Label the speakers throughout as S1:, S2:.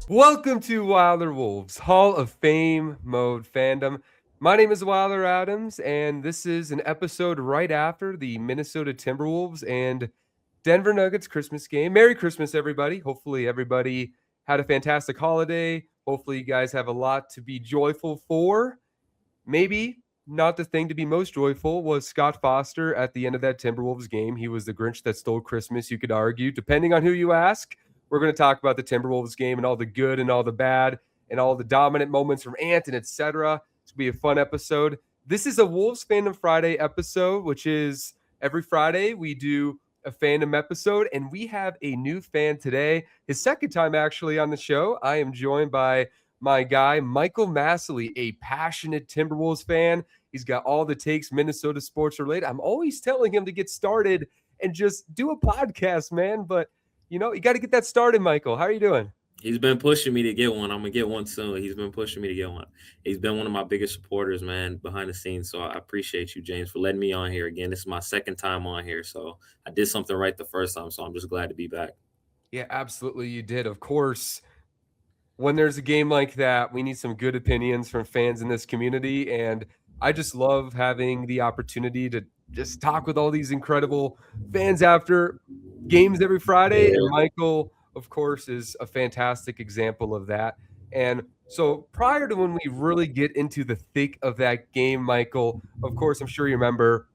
S1: Welcome to Wilder Wolves Hall of Fame Mode Fandom. My name is Wilder Adams, and this is an episode right after the Minnesota Timberwolves and Denver Nuggets Christmas game. Merry Christmas, everybody. Hopefully, everybody had a fantastic holiday. Hopefully, you guys have a lot to be joyful for. Maybe not the thing to be most joyful was Scott Foster at the end of that Timberwolves game. He was the Grinch that stole Christmas, you could argue, depending on who you ask. We're going to talk about the Timberwolves game and all the good and all the bad and all the dominant moments from Ant and etc. It's going to be a fun episode. This is a Wolves Fandom Friday episode, which is every Friday we do a fandom episode, and we have a new fan today. His second time actually on the show. I am joined by my guy, Michael Massley, a passionate Timberwolves fan. He's got all the takes Minnesota sports related. I'm always telling him to get started and just do a podcast, man. But, you got to get that started, Michael. How are you doing?
S2: He's been pushing me to get one. I'm going to get one soon. He's been pushing me to get one. He's been one of my biggest supporters, man, behind the scenes. So I appreciate you, James, for letting me on here again. This is my second time on here. So I did something right the first time. So I'm just glad to be back.
S1: Yeah, absolutely. You did. Of course, when there's a game like that, we need some good opinions from fans in this community. And I just love having the opportunity to just talk with all these incredible fans after games every Friday. And Michael, of course, is a fantastic example of that. And so prior to when we really get into the thick of that game, Michael, of course, I'm sure you remember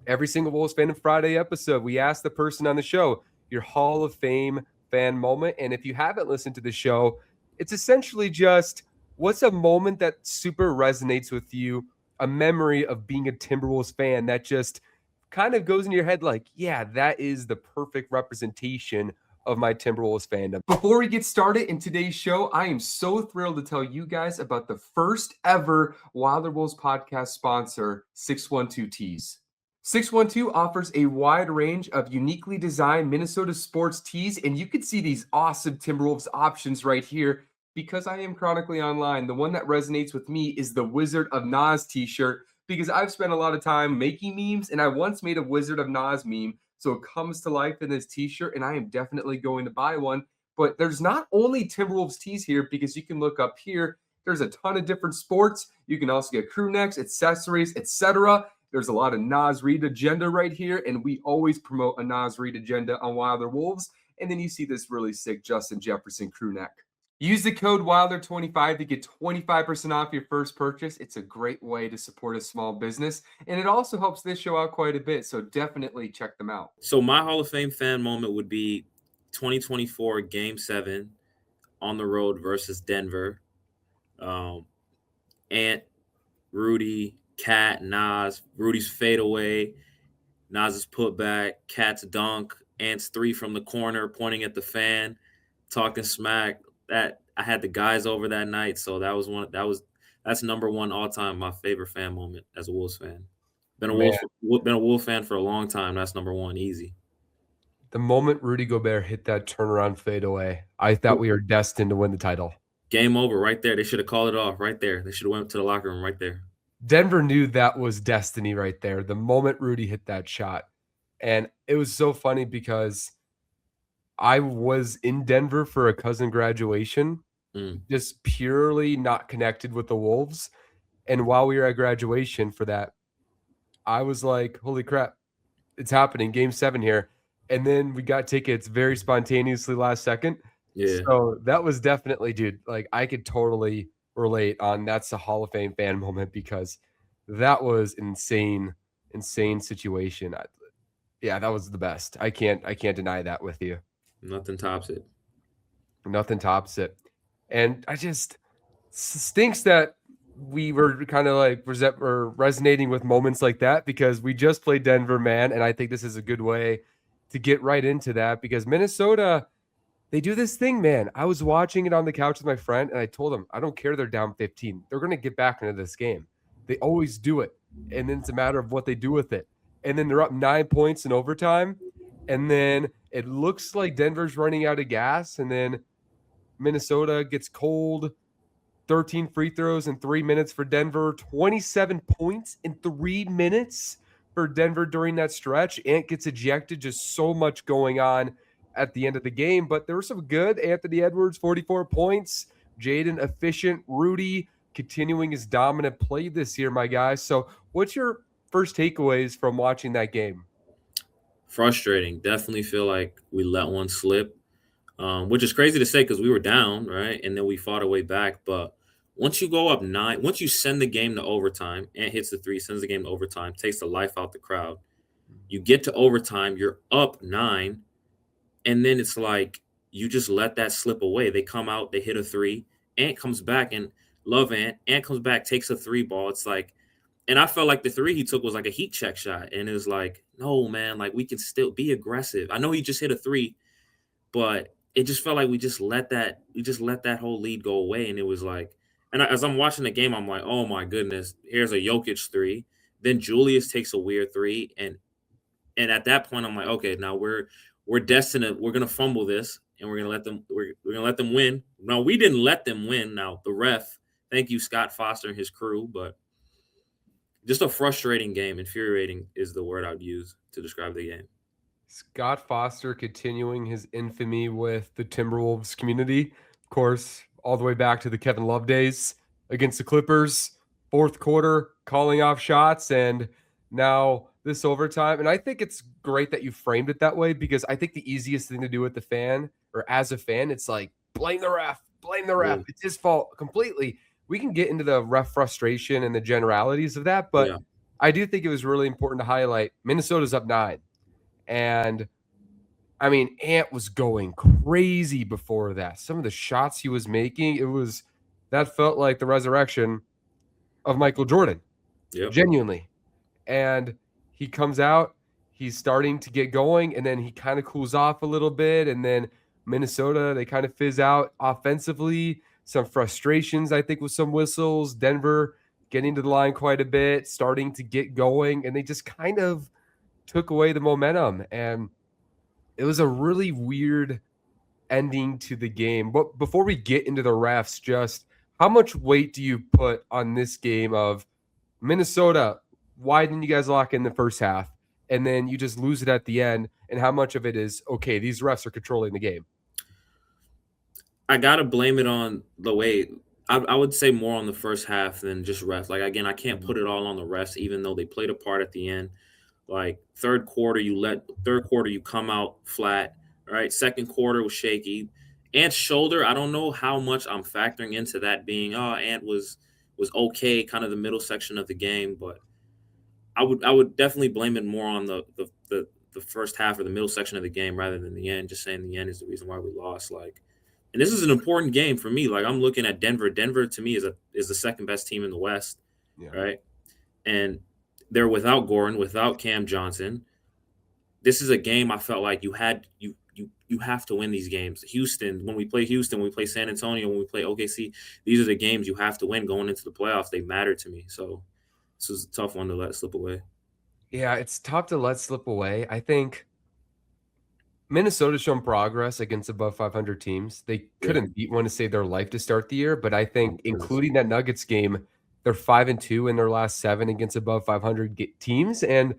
S1: every single Wolves Fandom Friday episode, we ask the person on the show your Hall of Fame fan moment. And if you haven't listened to the show, it's essentially just what's a moment that super resonates with you, a memory of being a Timberwolves fan that just kind of goes in your head like, yeah, that is the perfect representation of my Timberwolves fandom. Before we get started in today's show, I am so thrilled to tell you guys about the first ever Wilder Wolves podcast sponsor, 612 Tees. 612 offers a wide range of uniquely designed Minnesota sports tees, and you can see these awesome Timberwolves options right here. Because I am chronically online, the one that resonates with me is the Wizard of Nas t-shirt, because I've spent a lot of time making memes, and I once made a Wizard of Nas meme, so it comes to life in this t-shirt, and I am definitely going to buy one. But there's not only Timberwolves tees here, because you can look up here. There's a ton of different sports. You can also get crew necks, accessories, etc. There's a lot of Nas Reed agenda right here, and we always promote a Nas Reed agenda on Wilder Wolves. And then you see this really sick Justin Jefferson crew neck. Use the code Wilder25 to get 25% off your first purchase. It's a great way to support a small business, and it also helps this show out quite a bit, so definitely check them out.
S2: So my Hall of Fame fan moment would be 2024 Game 7 on the road versus Denver. Ant, Rudy, Cat, Nas, Rudy's fadeaway, Nas's putback, Cat's dunk, Ant's three from the corner, pointing at the fan, talking smack. That I had the guys over that night, so that's number one all time, my favorite fan moment as a Wolves fan. Been a Wolves fan for a long time. That's number one, easy.
S1: The moment Rudy Gobert hit that turnaround fadeaway, I thought we were destined to win the title.
S2: Game over right there. They should have called it off right there. They should have went to the locker room right there.
S1: Denver knew that was destiny right there, the moment Rudy hit that shot. And it was so funny because I was in Denver for a cousin graduation, just purely not connected with the Wolves. And while we were at graduation for that, I was like, holy crap, it's happening, Game 7 here. And then we got tickets very spontaneously last second.
S2: Yeah.
S1: So that was definitely, dude, like I could totally relate on that's a Hall of Fame fan moment because that was insane situation. Yeah, that was the best. I can't deny that with you.
S2: Nothing tops it.
S1: Nothing tops it. And I just stinks that we were kind of like resonating with moments like that because we just played Denver, man. And I think this is a good way to get right into that because Minnesota, they do this thing, man. I was watching it on the couch with my friend, and I told him, I don't care they're down 15. They're going to get back into this game. They always do it. And then it's a matter of what they do with it. And then they're up 9 points in overtime. And then it looks like Denver's running out of gas. And then Minnesota gets cold. 13 free throws in 3 minutes for Denver. 27 points in 3 minutes for Denver during that stretch. Ant gets ejected. Just so much going on. at the end of the game, but there were some good. Anthony Edwards, 44 points. Jaden efficient. Rudy continuing his dominant play this year, my guys. So what's your first takeaways from watching that game?
S2: Frustrating. Definitely feel like we let one slip, which is crazy to say because we were down, right? And then we fought our way back. But once you go up 9, once you send the game to overtime, and hits the 3, sends the game to overtime, takes the life out the crowd. You get to overtime, you're up 9, and then it's like you just let that slip away. They come out, they hit a 3. Ant comes back and love Ant. Ant comes back, takes a 3 ball. It's like, and I felt like the 3 he took was like a heat check shot. And it was like, no, man, like we can still be aggressive. I know he just hit a 3, but it just felt like we just let that whole lead go away. And it was like, and as I'm watching the game, I'm like, oh my goodness, here's a Jokic 3. Then Julius takes a weird 3, and at that point, I'm like, okay, now we're destined to, we're gonna fumble this, and we're gonna let them win. No, we didn't let them win. Now the ref, thank you, Scott Foster and his crew, but just a frustrating game. Infuriating is the word I'd use to describe the game.
S1: Scott Foster continuing his infamy with the Timberwolves community. Of course, all the way back to the Kevin Love days against the Clippers, fourth quarter, calling off shots, and now this overtime. And I think it's great that you framed it that way because I think the easiest thing to do with the fan or as a fan, it's like, blame the ref, blame the ref.
S2: Yeah.
S1: It's his fault completely. We can get into the ref frustration and the generalities of that, but
S2: Yeah.
S1: I do think it was really important to highlight Minnesota's up 9. And I mean, Ant was going crazy before that. Some of the shots he was making, that felt like the resurrection of Michael Jordan,
S2: Yep.
S1: genuinely. And he comes out, he's starting to get going, and then he kind of cools off a little bit. And then Minnesota, they kind of fizz out offensively. Some frustrations, I think, with some whistles. Denver getting to the line quite a bit, starting to get going, and they just kind of took away the momentum. And it was a really weird ending to the game. But before we get into the refs, just how much weight do you put on this game of Minnesota? Why didn't you guys lock in the first half? And then you just lose it at the end. And how much of it is, okay, these refs are controlling the game?
S2: I gotta blame it on the way. I would say more on the first half than just refs. Like again, I can't put it all on the refs, even though they played a part at the end. Like third quarter, you come out flat. Right, second quarter was shaky. Ant's shoulder, I don't know how much I'm factoring into that being. Oh, Ant was okay, kind of the middle section of the game, but I would definitely blame it more on the first half or the middle section of the game rather than the end. Just saying the end is the reason why we lost. Like, and this is an important game for me. Like I'm looking at Denver. Denver to me is the second best team in the West,
S1: Yeah.
S2: right? And they're without Gordon, without Cam Johnson. This is a game I felt like you have to win these games. Houston, when we play San Antonio, when we play OKC, these are the games you have to win going into the playoffs. They matter to me. So this was a tough one to let slip away.
S1: Yeah, it's tough to let slip away. I think Minnesota's shown progress against above 500 teams. They couldn't beat one to save their life to start the year, but I think including that Nuggets game, they're 5-2 in their last 7 against above 500 teams, and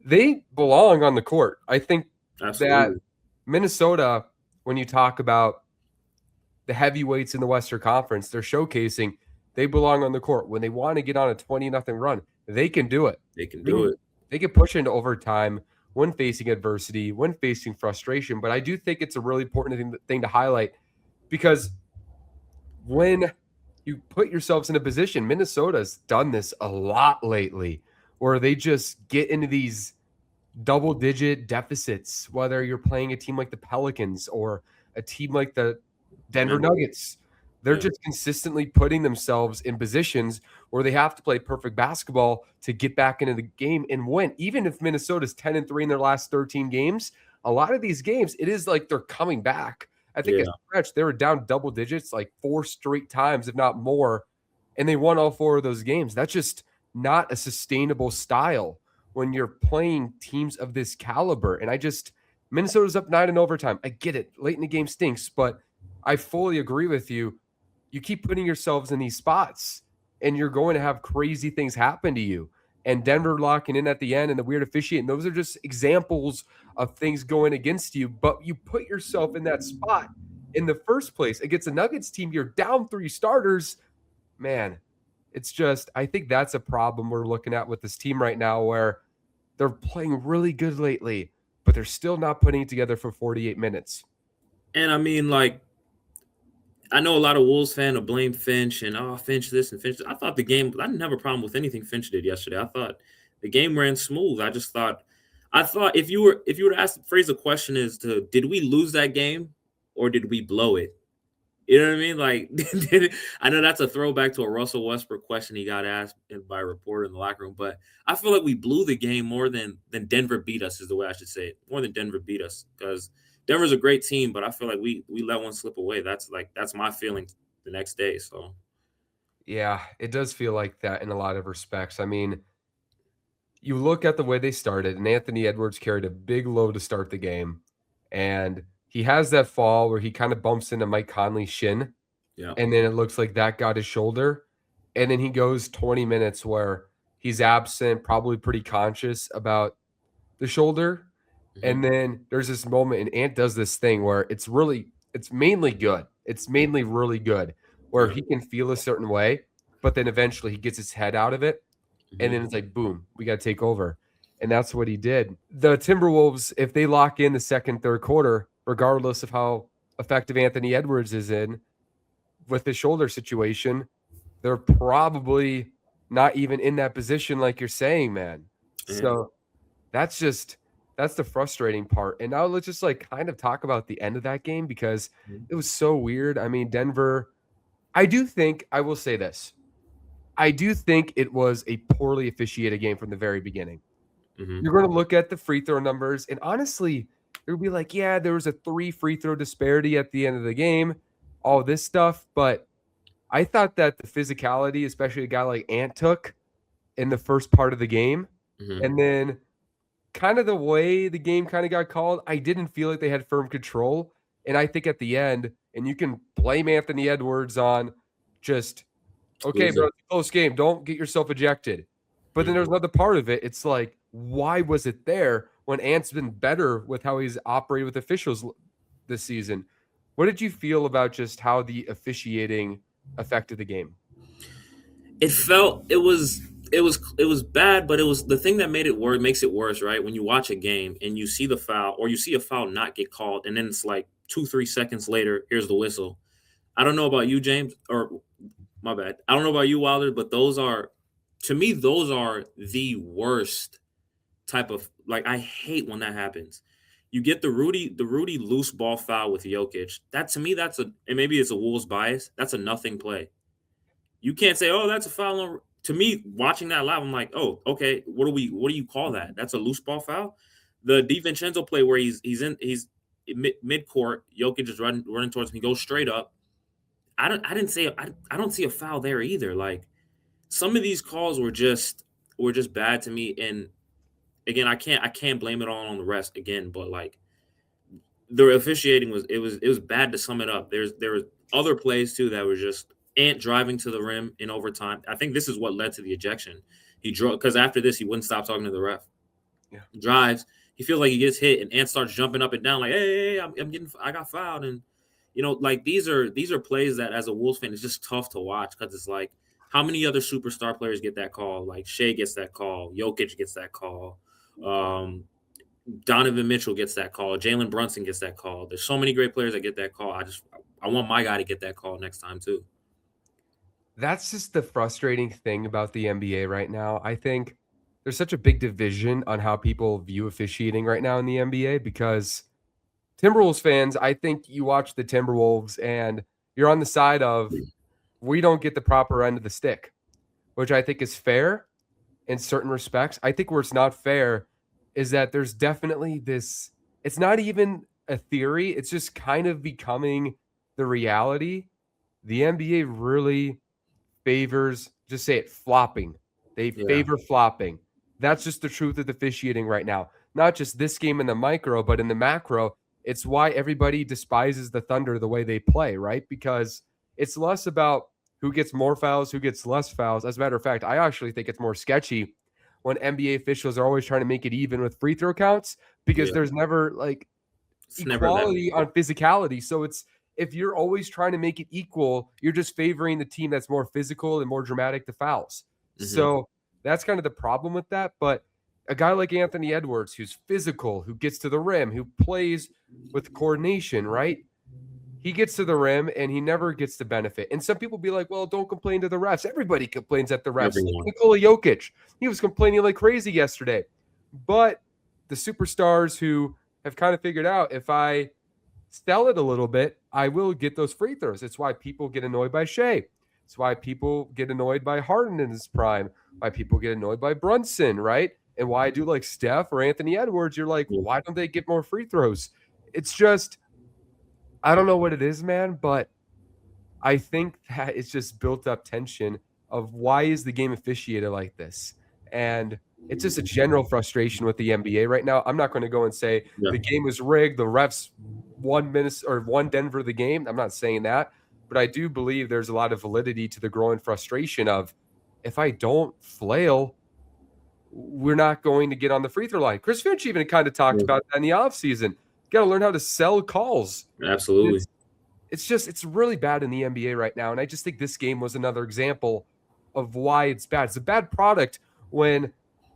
S1: they belong on the court. I think that Minnesota, when you talk about the heavyweights in the Western Conference, they're showcasing they belong on the court. When they want to get on a 20-0 run, they can do it.
S2: They can do it.
S1: They can push into overtime when facing adversity, when facing frustration. But I do think it's a really important thing to highlight because when you put yourselves in a position, Minnesota's done this a lot lately, where they just get into these double-digit deficits, whether you're playing a team like the Pelicans or a team like the Denver Nuggets. They're just consistently putting themselves in positions where they have to play perfect basketball to get back into the game and win. Even if Minnesota's 10-3 in their last 13 games, a lot of these games, it is like they're coming back. I think a stretch, they were down double digits like 4 straight times, if not more, and they won all 4 of those games. That's just not a sustainable style when you're playing teams of this caliber. And Minnesota's up 9 in overtime. I get it. Late in the game stinks, but I fully agree with you. You keep putting yourselves in these spots and you're going to have crazy things happen to you. and Denver locking in at the end and the weird officiating. Those are just examples of things going against you, but you put yourself in that spot in the first place against a Nuggets team. You're down 3 starters. Man, it's just, I think that's a problem we're looking at with this team right now, where they're playing really good lately, but they're still not putting it together for 48 minutes.
S2: And I mean, like, I know a lot of Wolves fans will blame Finch and Finch this and Finch. I thought the game. I didn't have a problem with anything Finch did yesterday. I thought the game ran smooth. I thought if you were to ask, phrase the question is to, did we lose that game or did we blow it? You know what I mean? Like, I know that's a throwback to a Russell Westbrook question he got asked by a reporter in the locker room, but I feel like we blew the game more than Denver beat us, is the way I should say it. More than Denver beat us, because Denver's a great team, but I feel like we let one slip away. That's my feeling the next day. So
S1: Yeah, it does feel like that in a lot of respects. I mean, you look at the way they started, and Anthony Edwards carried a big load to start the game, and he has that fall where he kind of bumps into Mike Conley's shin,
S2: yeah,
S1: and then it looks like that got his shoulder, and then he goes 20 minutes where he's absent, probably pretty conscious about the shoulder, and then there's this moment, and Ant does this thing where it's mainly good. It's mainly really good, where
S2: yeah,
S1: he can feel a certain way, but then eventually he gets his head out of it, and then it's like, boom, we got to take over. And that's what he did. The Timberwolves, if they lock in the second, third quarter, regardless of how effective Anthony Edwards is in with his shoulder situation, they're probably not even in that position like you're saying, man.
S2: yeah.
S1: So that's the frustrating part. And now let's just like kind of talk about the end of that game, because it was so weird. I mean, Denver, I will say this. I do think it was a poorly officiated game from the very beginning. You're going to look at the free throw numbers, and honestly, it would be like, yeah, there was a 3 free throw disparity at the end of the game, all this stuff. But I thought that the physicality, especially a guy like Ant took in the first part of the game, and then kind of the way the game kind of got called, I didn't feel like they had firm control. And I think at the end, and you can blame Anthony Edwards on just, okay, bro,
S2: Losing.
S1: it's a close game. Don't get yourself ejected. But then there's another part of it. It's like, why was it there when Ant's been better with how he's operated with officials this season? What did you feel about just how the officiating affected the game?
S2: It was bad, but it was the thing that made it worse, makes it worse, right? When you watch a game and you see the foul, or you see a foul not get called, and then it's like 2-3 seconds later, here's the whistle. I don't know about you, James, or my bad. I don't know about you, Wilder, but to me, those are the worst type of, like, I hate when that happens. You get the Rudy loose ball foul with Jokic. That, to me, and maybe it's a Wolves bias. That's a nothing play. You can't say, "Oh, that's a foul." To me, watching that live, I'm like, "Oh, okay. What do you call that? That's a loose ball foul." The DiVincenzo play where he's mid court, Jokic is running towards him. He goes straight up. I don't see a foul there either. Like, some of these calls were just bad to me. And again, I can't blame it all on the rest again, but like, the officiating was bad. To sum it up, there were other plays too that were just Ant driving to the rim in overtime. I think this is what led to the ejection. He drove, because after this he wouldn't stop talking to the ref.
S1: Yeah.
S2: He drives, he feels like he gets hit, and Ant starts jumping up and down like, hey, I got fouled. And like, these are plays that, as a Wolves fan, it's just tough to watch, because it's like, how many other superstar players get that call? Like, Shea gets that call, Jokic gets that call, Donovan Mitchell gets that call, Jalen Brunson gets that call. There's so many great players that get that call. I want my guy to get that call next time too.
S1: That's just the frustrating thing about the NBA right now. I think there's such a big division on how people view officiating right now in the NBA, because Timberwolves fans, I think you watch the Timberwolves and you're on the side of, we don't get the proper end of the stick, which I think is fair in certain respects. I think where it's not fair is that there's definitely this, it's not even a theory, it's just kind of becoming the reality. The NBA really favors, just say it, flopping. They
S2: Yeah,
S1: favor flopping. That's just the truth of the officiating right now. Not just this game in the micro, but in the macro. It's why everybody despises the Thunder the way they play, right? Because it's less about who gets more fouls, who gets less fouls. As a matter of fact, I actually think it's more sketchy when NBA officials are always trying to make it even with free throw counts because there's never like
S2: It's never that
S1: equality on physicality. So it's if you're always trying to make it equal, you're just favoring the team that's more physical and more dramatic to fouls. So that's kind of the problem with that. But a guy like Anthony Edwards, who's physical, who gets to the rim, who plays with coordination, right? He gets to the rim and he never gets the benefit. And some people be like, well, don't complain to the refs. Everybody complains at the refs.
S2: Everyone.
S1: Nikola Jokic, he was complaining like crazy yesterday. But the superstars who have kind of figured out if I sell it a little bit, I will get those free throws. It's why people get annoyed by Shea. It's why people get annoyed by Harden in his prime, why people get annoyed by Brunson, right? And why I do like Steph or Anthony Edwards, you're like, why don't they get more free throws? It's just, I don't know what it is, man, but I think that it's just built up tension of why is the game officiated like this? And it's just a general frustration with the NBA right now. I'm not going to go and say the game was rigged, the refs won Denver the game. I'm not saying that, but I do believe there's a lot of validity to the growing frustration of if I don't flail, we're not going to get on the free throw line. Chris Finch even kind of talked about that in the offseason. Got to learn how to sell calls.
S2: Absolutely.
S1: It's really bad in the NBA right now. And I just think this game was another example of why it's bad. It's a bad product when,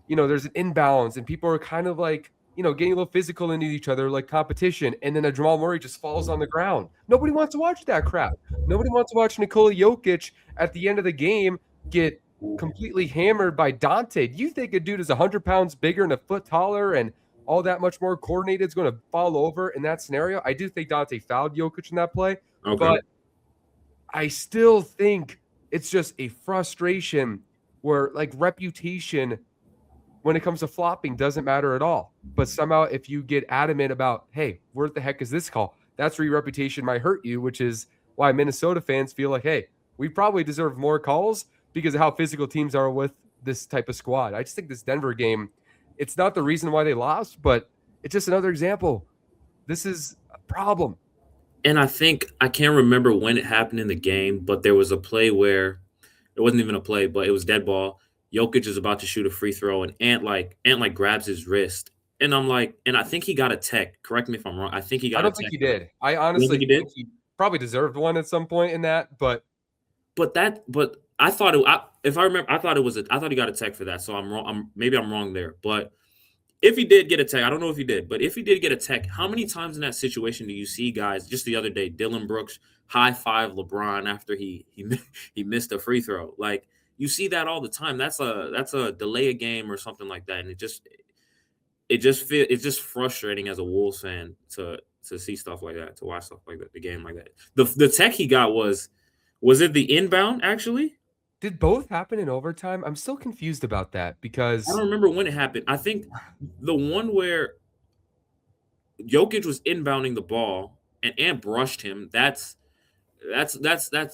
S1: there's an imbalance and people are kind of like, getting a little physical into each other, like competition. And then a Jamal Murray just falls on the ground. Nobody wants to watch that crap. Nobody wants to watch Nikola Jokic at the end of the game get completely hammered by Donte. Do you think a dude is 100 pounds bigger and a foot taller and all that much more coordinated is going to fall over in that scenario? I do think Donte fouled Jokic in that play, but I still think it's just a frustration where like reputation when it comes to flopping doesn't matter at all. But somehow if you get adamant about, hey, where the heck is this call? That's where your reputation might hurt you, which is why Minnesota fans feel like, hey, we probably deserve more calls because of how physical teams are with this type of squad. I just think this Denver game, it's not the reason why they lost, but it's just another example. This is a problem.
S2: And I think I can't remember when it happened in the game, but there was a play where it wasn't even a play, but it was dead ball. Jokic is about to shoot a free throw, and Ant grabs his wrist, and I'm like, and I think he got a tech. Correct me if I'm wrong. I think he got.
S1: I don't think he did. I honestly think he probably deserved one at some point in that, but
S2: I thought it. If I remember, I thought he got a tech for that. So I'm wrong. Maybe I'm wrong there, but. If he did get a tech, I don't know if he did, but if he did get a tech, how many times in that situation do you see guys? Just the other day, Dylan Brooks high five LeBron after he missed a free throw. Like you see that all the time. That's a delay a game or something like that, and it's just frustrating as a Wolves fan to see stuff like that, to watch stuff like that, the game like that. The tech he got was it the inbound actually?
S1: Did both happen in overtime? I'm still confused about that because
S2: I don't remember when it happened. I think the one where Jokic was inbounding the ball and Ant brushed him. That's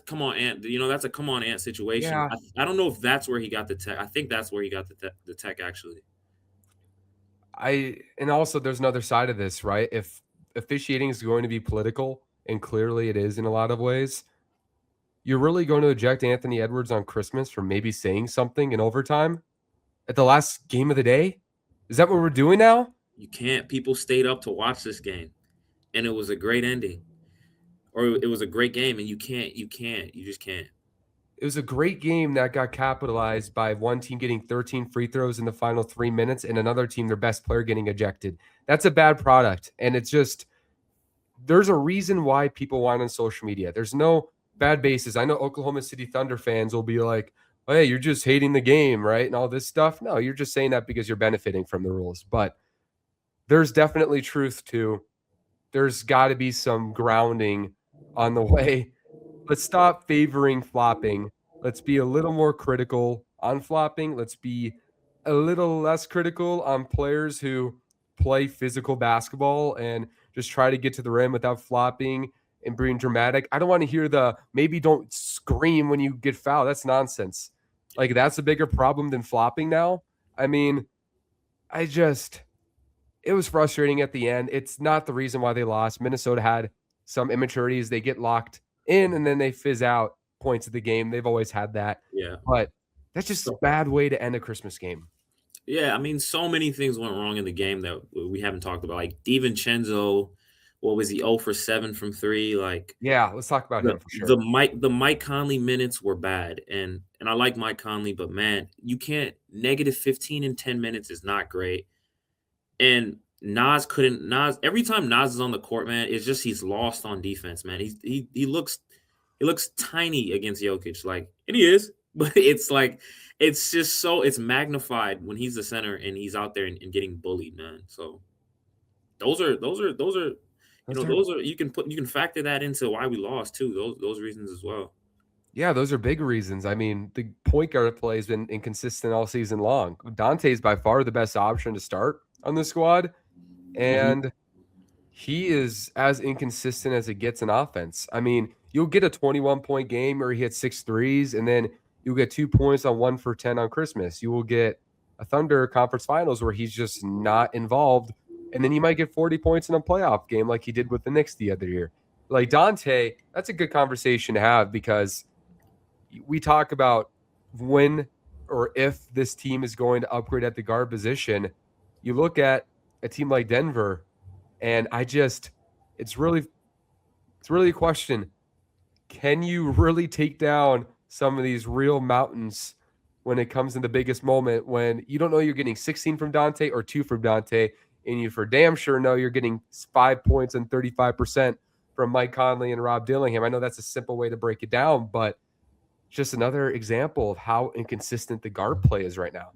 S2: come on Ant. That's a come on Ant situation.
S1: Yeah.
S2: I don't know if that's where he got the tech. I think that's where he got the tech actually.
S1: And also there's another side of this, right? If officiating is going to be political, and clearly it is in a lot of ways, you're really going to eject Anthony Edwards on Christmas for maybe saying something in overtime at the last game of the day? Is that what we're doing now?
S2: You can't. People stayed up to watch this game, and it was a great ending, or it was a great game, and you just can't.
S1: It was a great game that got capitalized by one team getting 13 free throws in the final 3 minutes and another team, their best player, getting ejected. That's a bad product, and it's just there's a reason why people whine on social media. There's no bad basis. I know Oklahoma City Thunder fans will be like, oh, hey, you're just hating the game, right? And all this stuff. No, you're just saying that because you're benefiting from the rules. But there's definitely truth to there's got to be some grounding on the way. Let's stop favoring flopping. Let's be a little more critical on flopping. Let's be a little less critical on players who play physical basketball and just try to get to the rim without flopping and being dramatic. I don't want to hear the maybe don't scream when you get fouled. That's nonsense. Like that's a bigger problem than flopping now. I mean, it was frustrating at the end. It's not the reason why they lost. Minnesota had some immaturities. They get locked in and then they fizz out points of the game. They've always had that.
S2: Yeah.
S1: But that's just a bad way to end a Christmas game.
S2: Yeah, I mean, so many things went wrong in the game that we haven't talked about. Like DiVincenzo, what was he 0 for 7 from 3? Like
S1: Yeah, let's talk about
S2: the
S1: him for
S2: the
S1: sure.
S2: Mike the Mike Conley minutes were bad, and I like Mike Conley, but man, you can't negative 15 in 10 minutes is not great. And Nas every time Nas is on the court, man, it's just he's lost on defense, man. He looks tiny against Jokic, like, and he is, but it's like it's just so it's magnified when he's the center and he's out there and getting bullied, man. So those are
S1: Those are
S2: those are you can factor that into why we lost too. Those reasons as well.
S1: Yeah, those are big reasons. I mean, the point guard play has been inconsistent all season long. Dante's by far the best option to start on the squad,
S2: Hmm.
S1: and he is as inconsistent as it gets in offense. I mean, you'll get a 21-point game where he hits 6 threes, and then you'll get 2 points on 1 for 10 on Christmas. You will get a Thunder conference finals where he's just not involved, and then you might get 40 points in a playoff game like he did with the Knicks the other year. Like Dante, that's a good conversation to have because we talk about when or if this team is going to upgrade at the guard position. You look at a team like Denver, and it's really a question. Can you really take down some of these real mountains when it comes in the biggest moment when you don't know you're getting 16 from Dante or 2 from Dante, and you for damn sure know you're getting 5 points and 35% from Mike Conley and Rob Dillingham? I know that's a simple way to break it down, but just another example of how inconsistent the guard play is right now.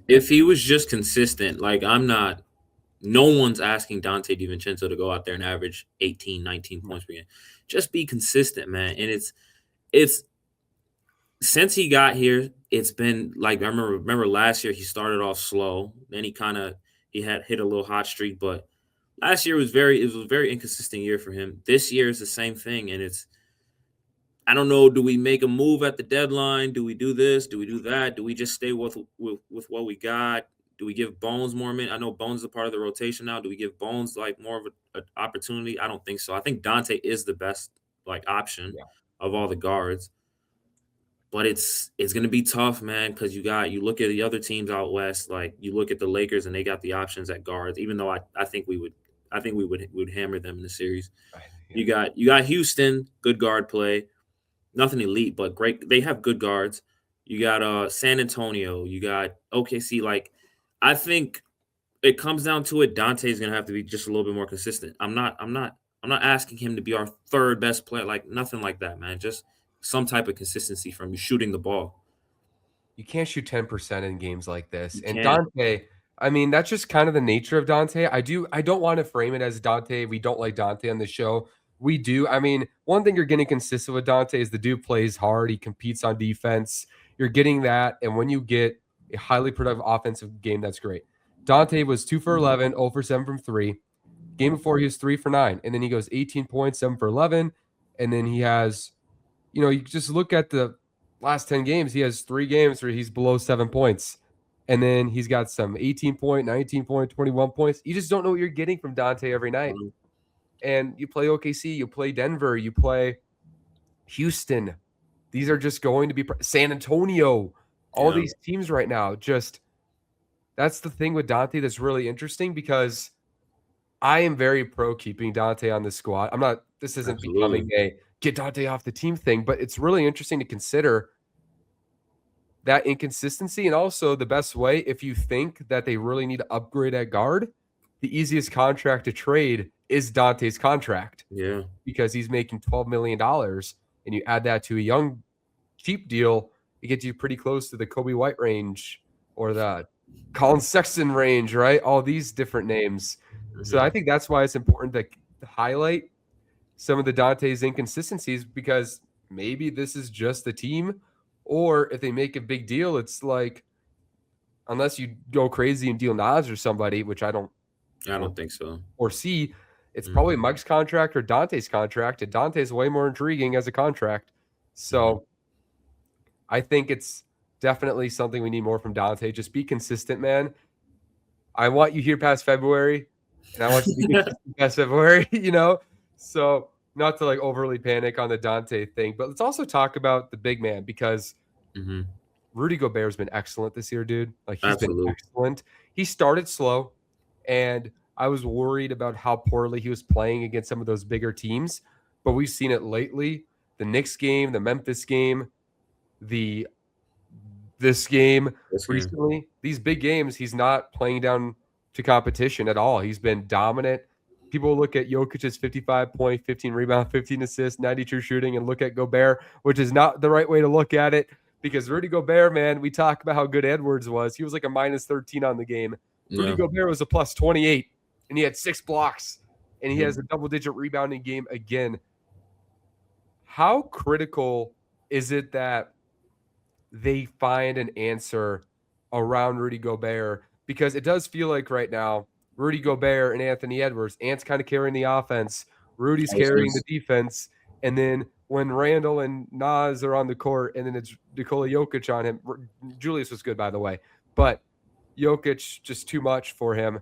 S2: If he was just consistent, like no one's asking Dante DiVincenzo to go out there and average 18, 19 points per game. Just be consistent, man. And it's since he got here, it's been like I remember last year he started off slow, then he had hit a little hot streak, but last year it was a very inconsistent year for him. This year is the same thing, and it's I don't know. Do we make a move at the deadline? Do we do this? Do we do that? Do we just stay with what we got? Do we give Bones more minutes? I know Bones is a part of the rotation now. Do we give Bones like more of an opportunity? I don't think so. I think Dante is the best like option
S1: Yeah.
S2: of all the guards, but it's gonna be tough, man. Because you look at the other teams out west, like you look at the Lakers and they got the options at guards. Even though I think we would hammer them in the series.
S1: Yeah.
S2: You got Houston, good guard play, nothing elite, but great. They have good guards. You got San Antonio. You got OKC. Like, I think it comes down to it. Dante's gonna have to be just a little bit more consistent. I'm not asking him to be our third best player. Like nothing like that, man. Just some type of consistency from you shooting the ball.
S1: You can't shoot 10% in games like this.
S2: You
S1: And
S2: can't.
S1: Dante, I mean, that's just kind of the nature of Dante. I don't want to frame it as Dante. We don't like Dante on the show. We do. I mean, one thing you're getting consistent with Dante is the dude plays hard. He competes on defense. You're getting that. And when you get a highly productive offensive game, that's great. Dante was 2 for 11, 0 for 7 from 3. Game before, he was 3 for 9. And then he goes 18 points, 7 for 11. And then he has, you just look at the last 10 games, he has 3 games where he's below 7 points. And then he's got some 18 point, 19 point, 21 points. You just don't know what you're getting from Dante every night. And you play OKC, you play Denver, you play Houston. These are just going to be San Antonio. All
S2: Yeah,
S1: these teams right now, just that's the thing with Dante that's really interesting because I am very pro keeping Dante on the squad. This isn't becoming
S2: absolutely.
S1: a get Dante off the team thing, but it's really interesting to consider that inconsistency. And also the best way, if you think that they really need to upgrade at guard, the easiest contract to trade is Dante's contract
S2: Yeah.
S1: because he's making $12 million. And you add that to a young, cheap deal, it gets you pretty close to the Kobe White range or the Colin Sexton range, right? All these different names. So I
S2: Hmm.
S1: think that's why it's important to highlight some of the Dante's inconsistencies because maybe this is just the team, or if they make a big deal, it's like unless you go crazy and deal Nas or somebody, which I don't
S2: I don't think so.
S1: foresee, it's probably
S2: Hmm.
S1: Mike's contract or Dante's contract, and Dante's way more intriguing as a contract.
S2: Hmm.
S1: So I think it's definitely something we need more from Dante. Just be consistent, man. I want you here past February, and I want you to be consistent past February, So not to like overly panic on the Dante thing, but let's also talk about the big man because
S2: Hmm.
S1: Rudy Gobert's been excellent this year, dude. Like, he's been
S2: Absolutely.
S1: excellent. He started slow, and I was worried about how poorly he was playing against some of those bigger teams, but we've seen it lately. The Knicks game, the Memphis game, the this game
S2: This game.
S1: recently, these big games, he's not playing down to competition at all. He's been dominant. People look at Jokic's 55 point, 15 rebound, 15 assists, 92 shooting, and look at Gobert, which is not the right way to look at it because Rudy Gobert, man, we talk about how good Edwards was. He was like a minus 13 on the game. Rudy
S2: Yeah.
S1: Gobert was a plus 28, and he had 6 blocks, and he
S2: Mhm.
S1: has a double-digit rebounding game again. How critical is it that they find an answer around Rudy Gobert? Because it does feel like right now, Rudy Gobert and Anthony Edwards, Ant's kind of carrying the offense, Rudy's
S2: I was gonna
S1: carrying the defense, and then when Randall and Nas are on the court, and then it's Nikola Jokic on him. Julius was good, by the way, but Jokic just too much for him.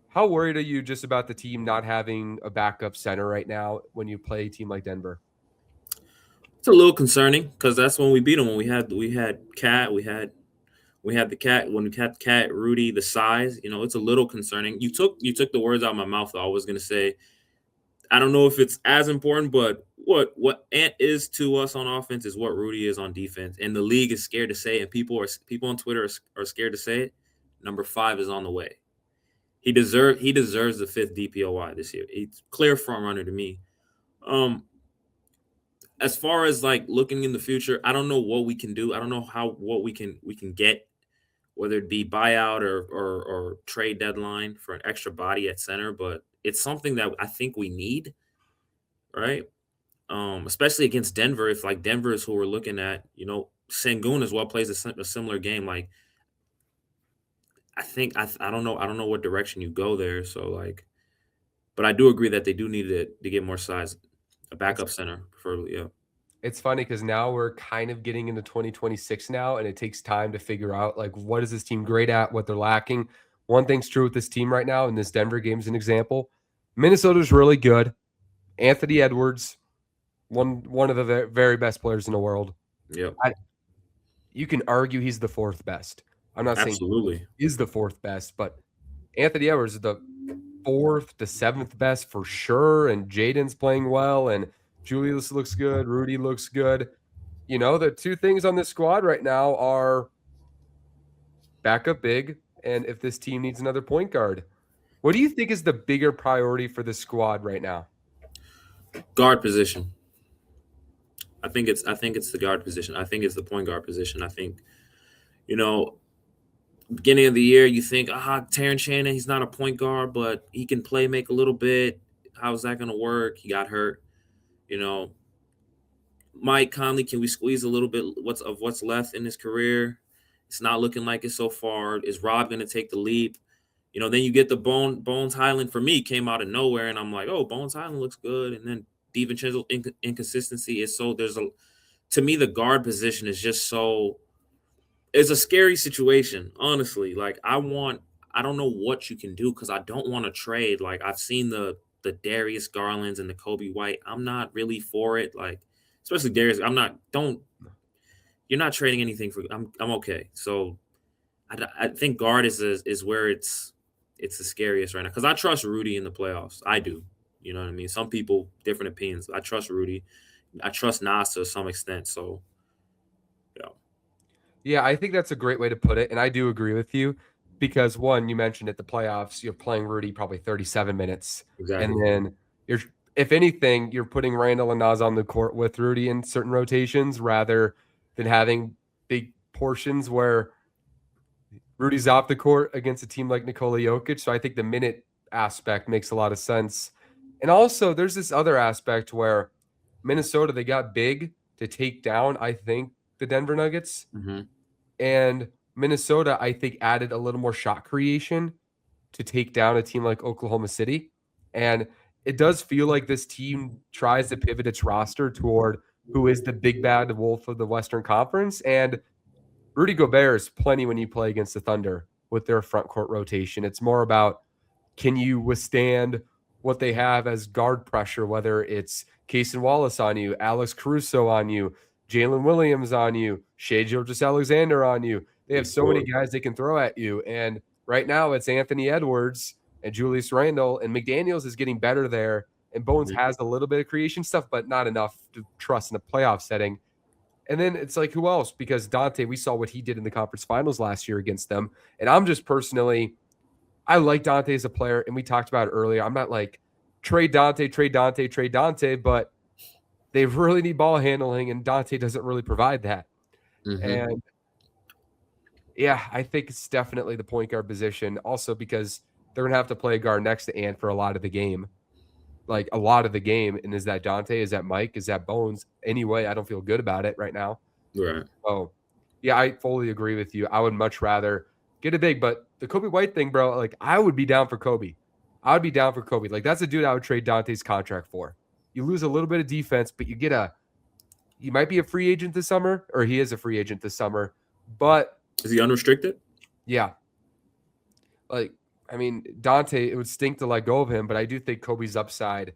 S1: How worried are you just about the team not having a backup center right now when you play a team like Denver?
S2: It's a little concerning because that's when we beat them. When we had Cat, we had the Cat when we had Cat, Rudy, the size. You know, it's a little concerning. You took the words out of my mouth. Though. I was gonna say I don't know if it's as important, but what Ant is to us on offense is what Rudy is on defense, and the league is scared to say it. And people on Twitter are scared to say it. Number 5 is on the way. He deserves the 5th DPOY this year. He's clear front runner to me. As far as like looking in the future, I don't know what we can do. I don't know what we can get, whether it be buyout or trade deadline for an extra body at center, but it's something that I think we need, right? Especially against Denver. If like Denver is who we're looking at, Sengun as well plays a similar game. Like I don't know what direction you go there. So like, but I do agree that they do need to get more size, a
S1: It's
S2: backup center, preferably. Yeah.
S1: it's funny because now we're kind of getting into 2026 now, and it takes time to figure out like what is this team great at, what they're lacking. One thing's true with this team right now, and this Denver game is an example. Minnesota's really good. Anthony Edwards, one of the very best players in the world.
S2: Yep.
S1: You can argue he's the 4th best. I'm not saying
S2: Absolutely.
S1: he is the 4th best, but Anthony Edwards is the 4th to 7th best for sure. And Jaden's playing well, and Julius looks good. Rudy looks good. The 2 things on this squad right now are backup big, and if this team needs another point guard. What do you think is the bigger priority for the squad right now?
S2: Guard position. I think it's the guard position. I think it's the point guard position. I think, you know, beginning of the year, you think, Terrence Shannon, he's not a point guard, but he can play make a little bit. How's that gonna work? He got hurt. You know, Mike Conley, can we squeeze a little bit what's left in his career? It's not looking like it so far. Is Rob gonna take the leap? Then you get the Bones Highland for me came out of nowhere, and I'm like, oh, Bones Highland looks good, and then DiVincenzo inconsistency is so to me the guard position is just so it's a scary situation, honestly. Like I don't know what you can do because I don't want to trade. Like I've seen the Darius Garlands and the Kobe White. I'm not really for it. Like especially Darius, I'm not. Don't you're not trading anything for. I'm okay. So I think guard is where it's the scariest right now because I trust Rudy in the playoffs. I do. You know what I mean? Some people different opinions. I trust Rudy. I trust Nas to some extent. So yeah,
S1: Yeah, I think that's a great way to put it, and I do agree with you because one, you mentioned at the playoffs, you're playing Rudy probably 37 minutes, and
S2: exactly.
S1: then you're, if anything, you're putting Randall and Nas on the court with Rudy in certain rotations rather than having big portions where Rudy's off the court against a team like Nikola Jokic. So I think the minute aspect makes a lot of sense. And also, there's this other aspect where Minnesota, they got big to take down, I think, the Denver Nuggets.
S2: Hmm.
S1: And Minnesota, I think, added a little more shot creation to take down a team like Oklahoma City. And it does feel like this team tries to pivot its roster toward who is the big bad wolf of the Western Conference. And Rudy Gobert is plenty when you play against the Thunder with their front court rotation. It's more about can you withstand what they have as guard pressure, whether it's Cason Wallace on you, Alex Caruso on you, Jalen Williams on you, Shai Gilgeous-Alexander on you. They have so many
S2: Report.
S1: guys they can throw at you. And right now it's Anthony Edwards and Julius Randle, and McDaniels is getting better there. And Bones
S2: Mhm.
S1: has a little bit of creation stuff, but not enough to trust in a playoff setting. And then it's like, who else? Because Donte, we saw what he did in the conference finals last year against them. And I'm just personally, I like Donte as a player. And we talked about it earlier. I'm not like trade Donte, trade Donte, trade Donte, but they really need ball handling, and Donte doesn't really provide that.
S2: Mhm.
S1: And yeah, I think it's definitely the point guard position. Also, because they're gonna have to play a guard next to Ant for a lot of the game. Like a lot of the game. And is that Donte? Is that Mike? Is that Bones? Anyway, I don't feel good about it right now.
S2: Right.
S1: Oh, yeah, I fully agree with you. I would much rather get a big, but the Kobe White thing, bro, like I would be down for Kobe. I would be down for Kobe. Like that's a dude I would trade Dante's contract for. You lose a little bit of defense, but he might be a free agent this summer, or he is a free agent this summer. But
S2: Is he unrestricted?
S1: yeah, like I mean, Donte, it would stink to let go of him, but I do think Kobe's upside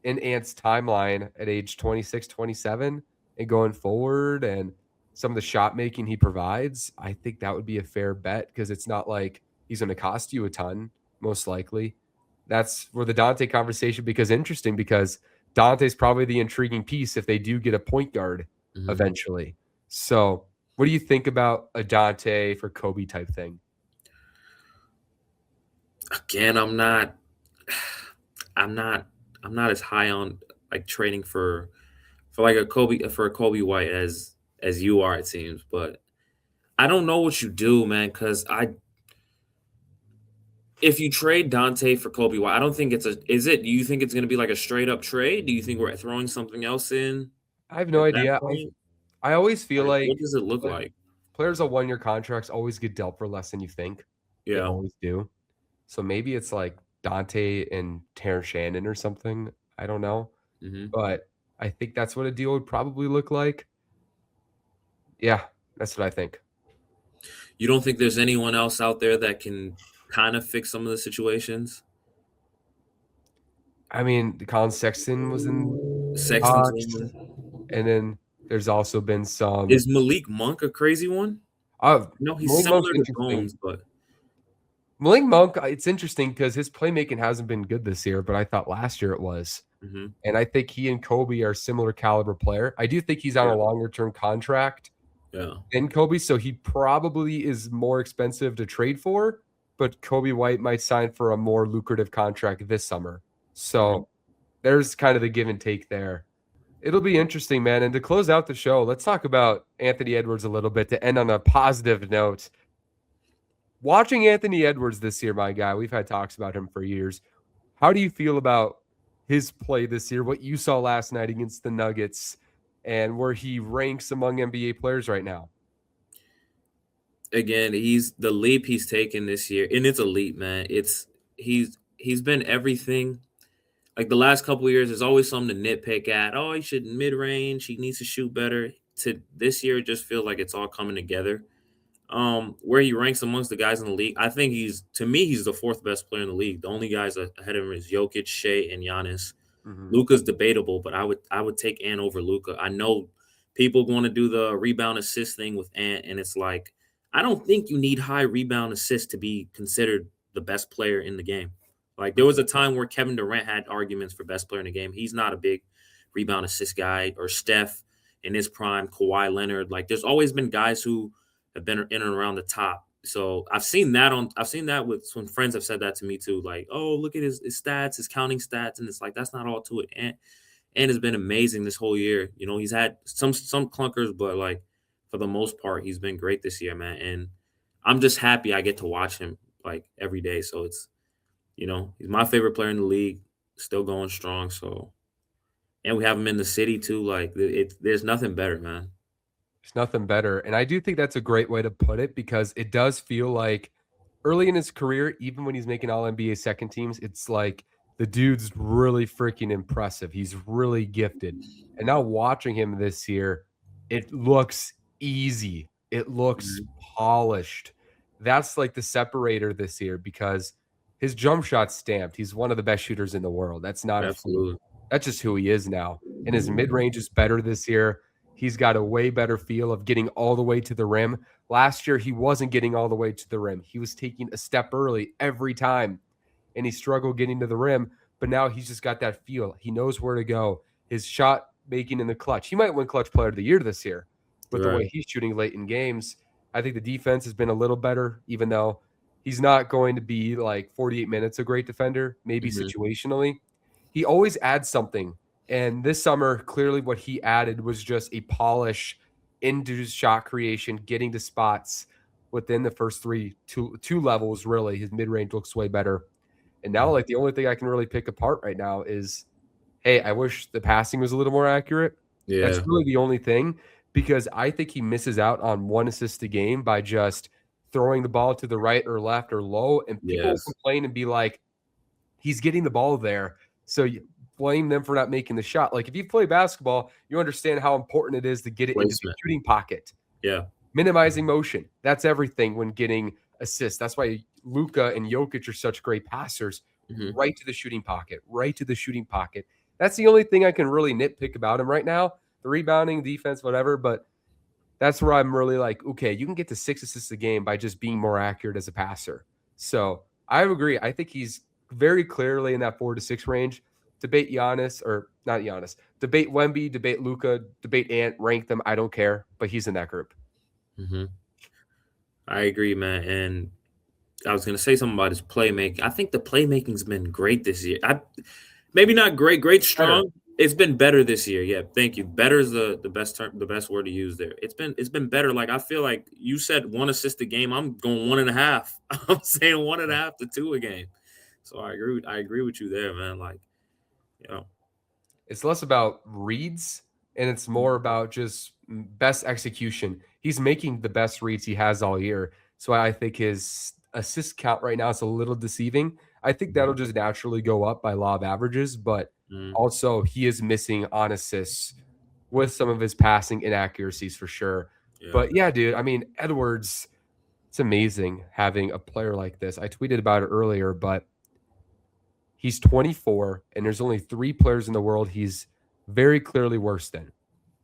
S1: in Ant's timeline at age 26, 27 and going forward and some of the shot making he provides, I think that would be a fair bet because it's not like he's going to cost you a ton, most likely. That's where the Donte conversation becomes interesting because Dante's probably the intriguing piece if they do get a point guard
S2: Mhm.
S1: eventually. So, what do you think about a Donte for Kobe type thing?
S2: Again, I'm not I'm not as high on like trading for like a Kobe White as you are, it seems. But I don't know what you do, man, because I if you trade Dante for Kobe White, I don't think it's a is it do you think it's gonna be like a straight up trade? Do you think we're throwing something else in
S1: I have no
S2: at that
S1: idea. I
S2: point?
S1: I always feel
S2: Like, what
S1: like
S2: does it look
S1: pla-
S2: like?
S1: players on 1 year contracts always get dealt for less than you think. They
S2: Yeah.
S1: always do. So maybe it's like Dante and Terrence Shannon or something. I don't know.
S2: Mhm.
S1: But I think that's what a deal would probably look like. Yeah, that's what I think.
S2: You don't think there's anyone else out there that can kind of fix some of the situations?
S1: I mean, Colin Sexton was in
S2: Sexton's
S1: talks,
S2: one.
S1: and then there's also been some
S2: Is Malik Monk a crazy one? No, he's
S1: Malik Monk's
S2: similar to
S1: interesting.
S2: Bones, but
S1: Malik Monk, it's interesting because his playmaking hasn't been good this year, but I thought last year it was.
S2: mhm.
S1: And I think he and Kobe are similar caliber player. I do think he's on
S2: Yeah,
S1: a longer term contract
S2: yeah.
S1: than Kobe, so he probably is more expensive to trade for, but Kobe White might sign for a more lucrative contract this summer.
S2: Mhm.
S1: So there's kind of the give and take there. It'll be interesting, man. And to close out the show, let's talk about Anthony Edwards a little bit to end on a positive note. Watching Anthony Edwards this year, my guy, we've had talks about him for years. How do you feel about his play this year? What you saw last night against the Nuggets and where he ranks among NBA players right now?
S2: Again, he's the leap he's taken this year, and it's a leap, man. He's been everything. Like the last couple of years, there's always something to nitpick at. Oh, he should mid range. He needs to shoot better. To this year, it just feels like it's all coming together. Where he ranks amongst the guys in the league, I think he's the fourth best player in the league. The only guys ahead of him is Jokic, Shea, and Giannis.
S1: Mhm.
S2: Luka's debatable, but I would take Ant over Luka. I know people want to do the rebound assist thing with Ant, and it's like I don't think you need high rebound assist to be considered the best player in the game. Like there was a time where Kevin Durant had arguments for best player in the game. He's not a big rebound assist guy, or Steph in his prime, Kawhi Leonard. Like there's always been guys who have been in and around the top. So I've seen that with when friends have said that to me too. Like, oh, look at his stats, his counting stats, and it's like that's not all to it. And has been amazing this whole year. You know, he's had some clunkers, but like for the most part, he's been great this year, man. And I'm just happy I get to watch him like every day. So it's he's my favorite player in the league, still going strong. So and we have him in the city too. Like there's nothing better, man.
S1: There's nothing better. And I do think that's a great way to put it because it does feel like early in his career, even when he's making all NBA second teams, it's like the dude's really freaking impressive. He's really gifted. And now watching him this year, it looks easy. It looks
S2: Mhm.
S1: polished. That's like the separator this year because his jump shot's stamped. He's one of the best shooters in the world. That's not a fluke.
S2: Absolutely.
S1: That's just who he is now. And his mid range is better this year. He's got a way better feel of getting all the way to the rim. Last year, he wasn't getting all the way to the rim. He was taking a step early every time, and he struggled getting to the rim. But now he's just got that feel. He knows where to go. His shot making in the clutch. He might win Clutch Player of the Year this year with the way
S2: Right.
S1: he's shooting late in games. I think the defense has been a little better, even though he's not going to be like 48 minutes a great defender, maybe situationally. He always adds something. And this summer, clearly what he added was just a polish into his shot creation, getting to spots within the first two levels, really. His mid-range looks way better. And now, like, the only thing I can really pick apart right now is, hey, I wish the passing was a little more accurate. That's
S2: Yeah.
S1: really the only thing, because I think he misses out on 1 assist a game by just throwing the ball to the right or left or low, and people will
S2: Yes.
S1: complain and be like, he's getting the ball there, so you blame them for not making the shot. Like, if you play basketball, you understand how important it is to get it into the
S2: Placement.
S1: shooting pocket.
S2: Yeah.
S1: Minimizing motion. That's everything when getting assists. That's why Luka and Jokic are such great passers. Right to the shooting pocket. Right to the shooting pocket. That's the only thing I can really nitpick about him right now. The rebounding, defense, whatever, but that's where I'm really like, okay, you can get to 6 assists a game by just being more accurate as a passer. So I agree. I think he's very clearly in that 4 to 6 range. Debate Giannis, or not Giannis. Debate Wemby, debate Luka, debate Ant, rank them. I don't care, but he's in that group.
S2: I agree, man. And I was going to say something about his playmaking. I think the playmaking's been great this year. Maybe not great, strong. It's been better this year. Yeah, thank you. Better is the best term, the best word to use there. It's been better. Like, I feel like you said 1 assist a game. I'm going 1.5. I'm saying 1.5 to 2 a game. So I agree with you there, man. Like,
S1: It's less about reads and it's more about just best execution. He's making the best reads he has all year. So I think his assist count right now is a little deceiving. I think that'll just naturally go up by law of averages, but also he is missing on assists with some of his passing inaccuracies for sure.
S2: Yeah.
S1: But yeah, dude, I mean, Edwards, it's amazing having a player like this. I tweeted about it earlier, but he's 24, and there's only 3 players in the world he's very clearly worse than.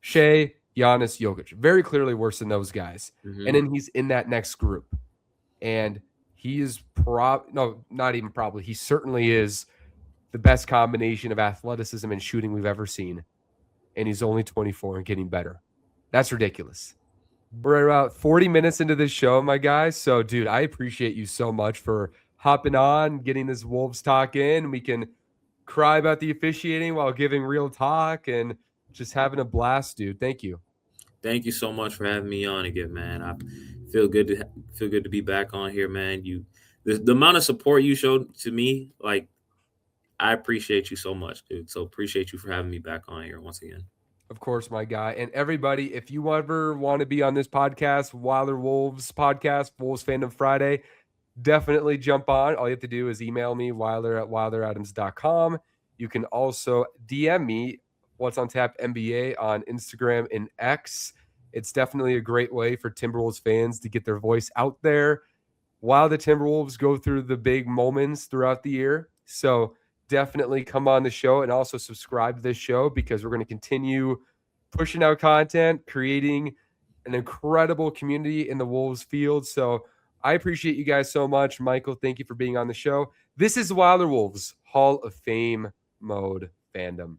S1: Shea, Giannis, Jokic. Very clearly worse than those guys. And then he's in that next group. And he is not even probably. He certainly is the best combination of athleticism and shooting we've ever seen. And he's only 24 and getting better. That's ridiculous. We're about 40 minutes into this show, my guys. So, dude, I appreciate you so much for hopping on, getting this Wolves talk in. We can cry about the officiating while giving real talk and just having a blast, dude. Thank you.
S2: Thank you so much for having me on again, man. I feel good to be back on here, man. The amount of support you showed to me, like, I appreciate you so much, dude. So appreciate you for having me back on here once again.
S1: Of course, my guy. And everybody, if you ever want to be on this podcast, Wilder Wolves podcast, Wolves Fandom Friday, definitely jump on. All you have to do is email me, wilder@wilderadams.com. You can also DM me, What's on Tap NBA, on Instagram and X. It's definitely a great way for Timberwolves fans to get their voice out there while the Timberwolves go through the big moments throughout the year. So definitely come on the show and also subscribe to this show, because we're going to continue pushing out content, creating an incredible community in the Wolves field. So I appreciate you guys so much. Michael, thank you for being on the show. This is Wilder Wolves Hall of Fame Mode Fandom.